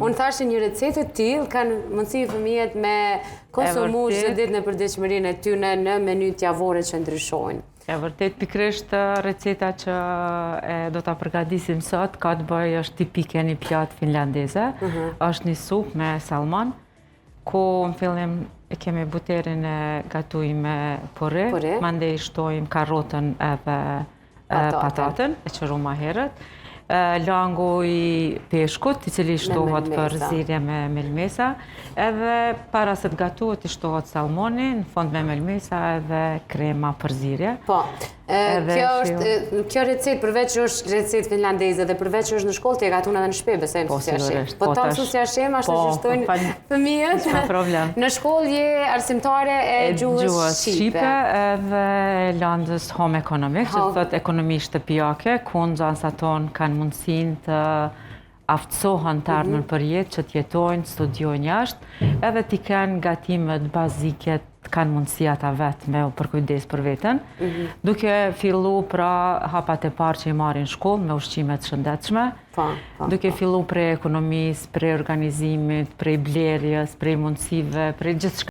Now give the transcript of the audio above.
Unë thashë një recetë të tillë kanë mundësi fëmijët me konsumu çdo ditë në përditshmërinë e tyre në menyt javore që ndryshojnë. E vërtet, pikërisht receta që do ta përgatisim sot ka të bëjë është tipike një pjatë finlandeze. Është një supë me salmon, ku në fillim e kemi buterin e gatuj me pore, mandej shtojmë karrotën edhe patatën, e qëru ma herët. Langu i peshkut, i cili shtohet për zirje me melmesa, edhe para se të gatuhet i shtohet salmoni, në fond me melmesa edhe krema për zirje. Po, kjo recetë përveç që është recetë finlandeze dhe përveç që është në shkollë, të e gatun edhe në shtëpi, besoj në susja shem. Po tonë susja shem, ashtë që shtojnë fëmijët. Në shkollë je arsimtare e gjuhës shqipe. Edhe landës home economics, që thot ekonomi shtëpiake, ku nxënësat tonë kanë mundësin të aftësohen të ardhmen për jetë, që të jetojnë, studiojnë jashtë, edhe t'i kanë gatimet bazike të kanë mundësia ta vetë me u përkujdes për veten, duke fillu pra hapat e parë që i marrin shkollë me ushqimet shëndetshme, duke fillu prej ekonomisë, prej organizimit, prej blerjes, prej mundësive, prej gjithçka